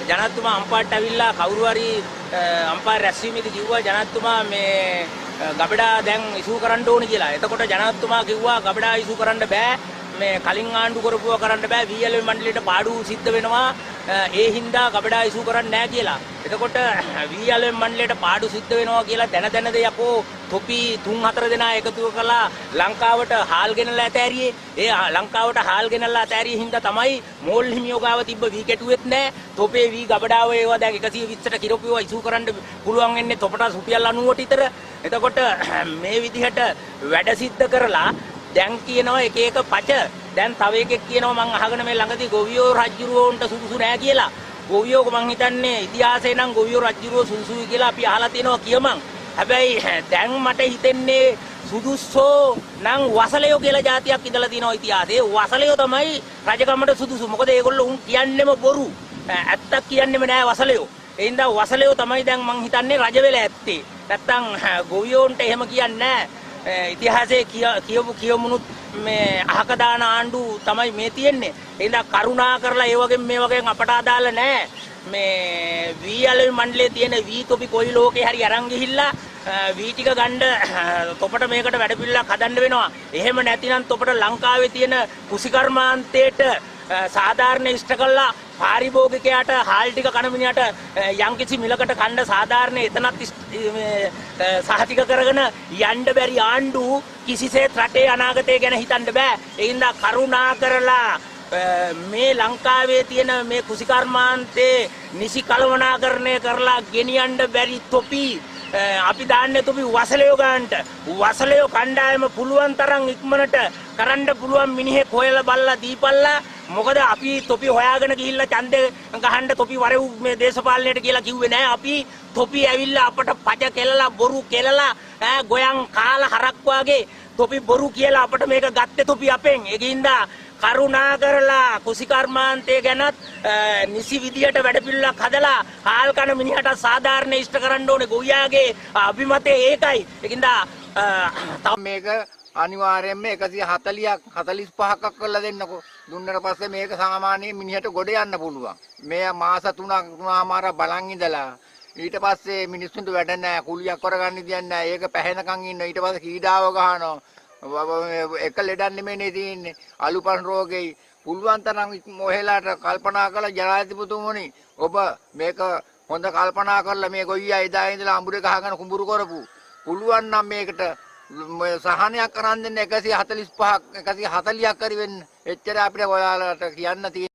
ජනාධිපතිතුමා අම්පාට ඇවිල්ලා කවුරු හරි අම්පාර රැස්වීමේදී කිව්වා ජනාධිපතිතුමා මේ ගබඩා දැන් ඉෂු කරන්න ඕනේ කියලා. එතකොට ජනාධිපතිතුමා කිව්වා ගබඩා ඉෂු කරන්න බෑ. මේ කලින් ආණ්ඩු කරපුවා කරන්න බෑ. VLM මණ්ඩලයට පාඩු සිද්ධ වෙනවා. ඒ හින්දා ගබඩා ඉෂු කරන්නේ නැහැ කියලා. එතකොට VLM මණ්ඩලයට පාඩු සිද්ධ වෙනවා කියලා දැන යකෝ තොපි 3-4 දෙනා එකතු කරලා ලංකාවට හාල් ගෙනලා ඇතෑරියේ. ඒ ලංකාවට හාල් ගෙනලා ඇතෑරිය හින්දා තමයි මෝල් හිමියෝ ගාව තිබ්බ වී කෙටුවෙත් නැහැ. තොපේ වී ගබඩාව ඒවා දැන් 120ට කිරෝපියව ඉෂු කරන්න පුළුවන් වෙන්නේ තොපට රුපියල් 90ට විතර. එතකොට මේ විදිහට වැඩ සිද්ධ කරලා දැන් කියනවා එක පච දැන් තව එකෙක් කියනවා මං අහගෙන මේ ළඟදී ගොවියෝ රජ්ජුරුවන්ට සුදුසු නෑ කියලා. ගොවියෝ මං හිතන්නේ ඉතිහාසයේ නම් ගොවියෝ රජ්ජුරුවෝ සුදුසුයි කියලා අපි අහලා තියෙනවා කියමන්. හැබැයි දැන් මට හිතෙන්නේ සුදුස්සෝ නම් වසලයෝ කියලා જાතියක් ඉඳලා තියෙනවා ඉතිහාසයේ. වසලයෝ තමයි රජකමට සුදුසු. මොකද ඒගොල්ලෝ උන් කියන්නෙම බොරු. ඇත්තක් කියන්නෙම නෑ වසලයෝ. ඒ හින්දා වසලයෝ තමයි දැන් මං හිතන්නේ රජ වෙලා ඇත්තේ. නැත්තම් ගොවියෝන්ට එහෙම කියන්නේ නෑ. ඉතිහාසයේ කියමුනුත් මේ අහක දාන ආණ්ඩු තමයි මේ තියෙන්නේ. ඒ හින්දා කරුණා කරලා ඒ වගේ මේ වගේ අපට අදාළ නැහැ. මේ VLM මණ්ඩලයේ තියෙන වී තොපි කොයි ලෝකේ හරි අරන් ගිහිල්ලා වී ටික ගන්න තොපට මේකට වැඩ පිළිලක් හදන්න වෙනවා. එහෙම නැතිනම් තොපට ලංකාවේ තියෙන කුසිකර්මාන්තයේට සාධාරණ ඉෂ්ට කළා පාරිභෝගිකයාට හාල් ටික කන මිනිහට යම්කිසි මිලකට කන්න සාධාරණ එතනත් සහතික කරගෙන යන්න බැරි ආණ්ඩු කිසිසේත් රටේ අනාගතය ගැන හිතන්න බෑ. ඒ හින්දා කරුණා කරලා මේ ලංකාවේ තියෙන මේ කුසිකර්මාන්තේ නිසි කළමනාකරණය කරලා ගෙනියන්න බැරි තොපි අපි දාන්නේ තොපි වසලයෝ ගන්නට. වසලයෝ කණ්ඩායම පුළුවන් තරම් ඉක්මනට කරන්න පුළුවන් මිනිහෙක් හොයලා බලලා දීපල්ලා. මොකද අපි තොපි හොයාගෙන ගිහිල්ලා ඡන්දේ ගහන්න තොපි වරෙව් මේ දේශපාලනයට කියලා කිව්වේ නෑ. අපි තොපි ඇවිල්ලා අපට පජ කෙලලා බොරු කෙලලා ගොයන් කාලා හරක් වාගේ තොපි බොරු කියලා අපට මේක ගත්තේ තොපි අපෙන්. ඒකින්දා කරුණා කරලා කුසිකර්මාන්තය ගැනත් නිසි විදියට වැඩපිළිවෙලක් හදලා හාල් කන මිනිහට සාධාරණ ඉෂ්ට කරන්න ඕනේ. ගොවියාගේ අභිමතය ඒකයි. ඒකින්දා මේක අනිවාර්යයෙන්ම 140ක් 45ක් කරලා දෙන්නකෝ. දුන්නට පස්සේ මේක සාමාන්‍ය මිනිහට ගොඩ යන්න පුළුවන්. මේ මාස 3මාර බලන් ඉඳලා ඊට පස්සේ මිනිස්සුන්ට වැඩ නැහැ. කුලියක් කරගන්න දෙයක් නැහැ. ඒක පැහැෙනකන් ඉන්න. ඊට පස්සේ කීඩාව ගහනවා. එක ලෙඩක් නෙමෙයි තියෙන්නේ. අලුපන් රෝගෙයි. පුළුවන් තරම් මොහෙලාට කල්පනා කරලා ජනාධිපතිතුමනි ඔබ මේක හොඳ කල්පනා කරලා මේ ගොයියා එදා ඉඳලා අඹුරේ ගහගෙන කුඹුරු කරපු. පුළුවන් නම් මේකට සහනයක් කරන් දෙන්න 145ක් 140ක් හරි වෙන්න. එච්චර අපිට ඔයාලට කියන්න තියෙන්නේ.